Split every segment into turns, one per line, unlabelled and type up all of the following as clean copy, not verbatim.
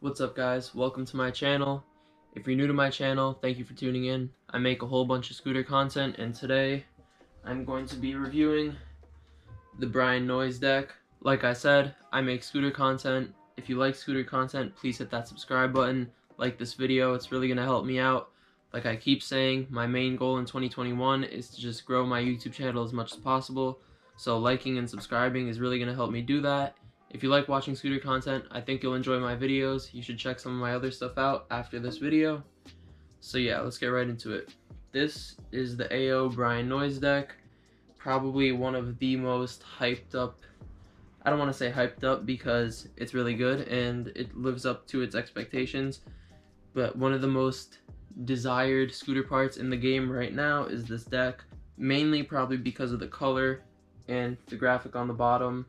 What's up guys, welcome to my channel. If you're new to my channel, thank you for tuning in. I make a whole bunch of scooter content, and today I'm going to be reviewing the Noyes deck. Like I said, I make scooter content. If you like scooter content, please hit that subscribe button, like this video, it's really going to help me out. Like I keep saying, my main goal in 2021 is to just grow my YouTube channel as much as possible, so liking and subscribing is really going to help me do that. If you like watching scooter content, I think you'll enjoy my videos. You should check some of my other stuff out after this video. So yeah, let's get right into it. This is the AO Noyes deck. Probably one of the most hyped up, I don't want to say hyped up because it's really good and it lives up to its expectations, but one of the most desired scooter parts in the game right now is this deck. Mainly probably because of the color and the graphic on the bottom,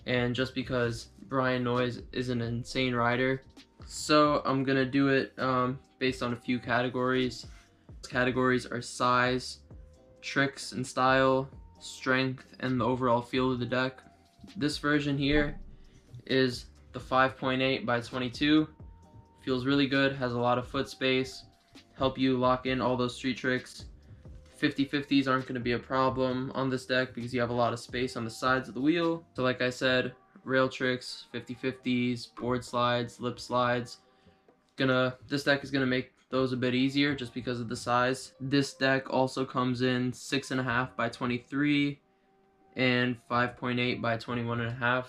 and just because Noyes is an insane rider. So I'm gonna do it based on a few categories. Those categories are size, tricks and style, strength, and the overall feel of the deck. This version here is the 5.8 by 22. Feels really good, has a lot of foot space, help you lock in all those street tricks. 50/50s aren't going to be a problem on this deck because you have a lot of space on the sides of the wheel. So like I said, rail tricks, 50/50s, board slides, lip slides. This deck is going to make those a bit easier just because of the size. This deck also comes in 6.5 by 23 and 5.8 by 21.5.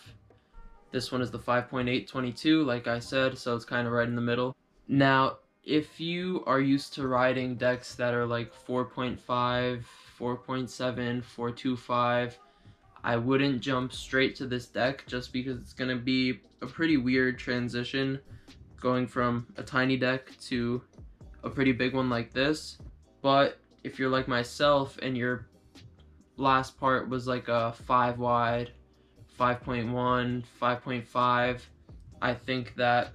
This one is the 5.8 22, like I said, so it's kind of right in the middle. Now, if you are used to riding decks that are like 4.5, 4.7, 4.25, I wouldn't jump straight to this deck just because it's going to be a pretty weird transition going from a tiny deck to a pretty big one like this. But if you're like myself and your last part was like a 5 wide, 5.1, 5.5, I think that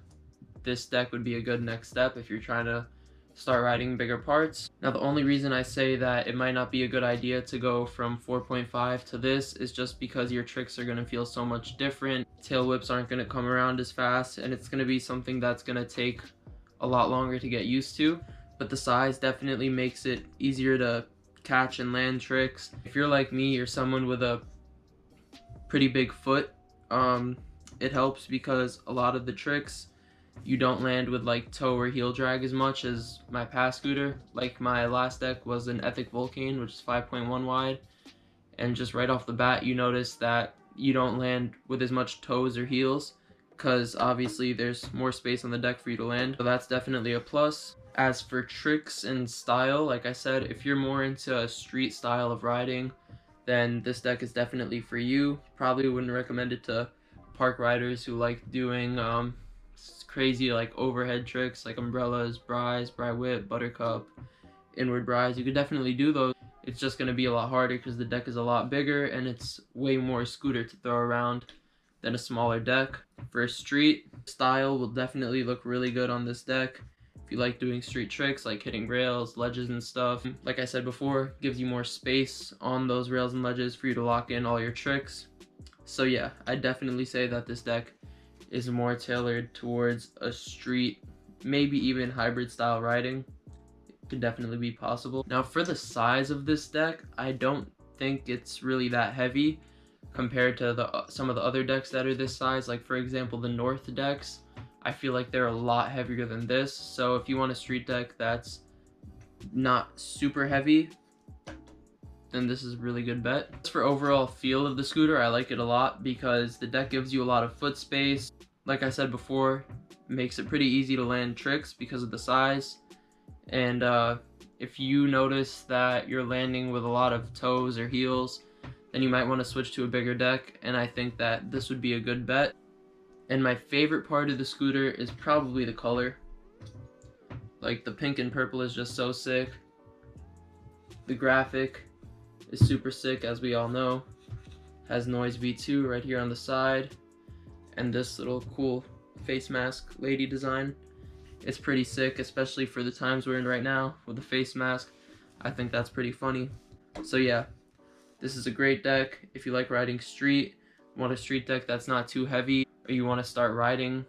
this deck would be a good next step if you're trying to start riding bigger parts. Now the only reason I say that it might not be a good idea to go from 4.5 to this is just because your tricks are going to feel so much different. Tail whips aren't going to come around as fast, and it's going to be something that's going to take a lot longer to get used to. But the size definitely makes it easier to catch and land tricks. If you're like me, you're someone with a pretty big foot, it helps because a lot of the tricks you don't land with like toe or heel drag as much as my past scooter. Like my last deck was an Ethic Vulcan, which is 5.1 wide, and just right off the bat you notice that you don't land with as much toes or heels because obviously there's more space on the deck for you to land, so that's definitely a plus. As for tricks and style, like I said, if you're more into a street style of riding, then this deck is definitely for you. Probably wouldn't recommend it to park riders who like doing crazy like overhead tricks like umbrellas, bries, bri whip, buttercup, inward bries. You could definitely do those. It's just going to be a lot harder because the deck is a lot bigger and it's way more scooter to throw around than a smaller deck. For street, style will definitely look really good on this deck. If you like doing street tricks like hitting rails, ledges and stuff, like I said before, gives you more space on those rails and ledges for you to lock in all your tricks. So yeah, I definitely say that this deck is more tailored towards a street, maybe even hybrid style riding. It could definitely be possible. Now for the size of this deck, I don't think it's really that heavy compared to some of the other decks that are this size. Like for example, the North decks, I feel like they're a lot heavier than this. So if you want a street deck that's not super heavy, then this is a really good bet. As for overall feel of the scooter, I like it a lot because the deck gives you a lot of foot space. Like I said before, makes it pretty easy to land tricks because of the size. And if you notice that you're landing with a lot of toes or heels, then you might want to switch to a bigger deck, and I think that this would be a good bet. And my favorite part of the scooter is probably the color. Like the pink and purple is just so sick. The graphic is super sick, as we all know. Has Noyes V2 right here on the side, and this little cool face mask lady design. It's pretty sick, especially for the times we're in right now with the face mask. I think that's pretty funny. So yeah, this is a great deck if you like riding street, want a street deck that's not too heavy, or you want to start riding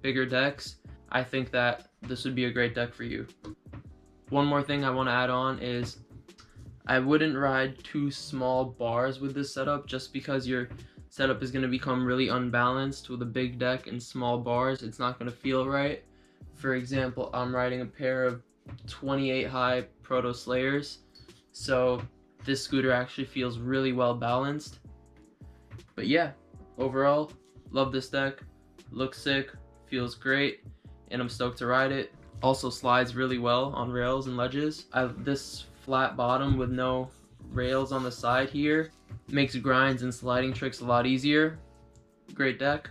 bigger decks, I think that this would be a great deck for you. One more thing I want to add on is I wouldn't ride two small bars with this setup, just because your setup is going to become really unbalanced with a big deck and small bars. It's not going to feel right. For example, I'm riding a pair of 28 high Proto Slayers, so this scooter actually feels really well balanced. But yeah, overall, love this deck. Looks sick, feels great, and I'm stoked to ride it. Also slides really well on rails and ledges. This flat bottom with no rails on the side here makes grinds and sliding tricks a lot easier. Great deck.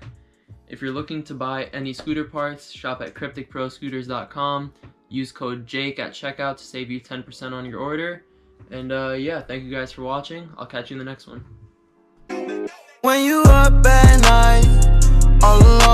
If you're looking to buy any scooter parts, shop at krypticproscooters.com. Use code JAKE at checkout to save you 10% on your order. And yeah, thank you guys for watching. I'll catch you in the next one.
When you up at night, all alone.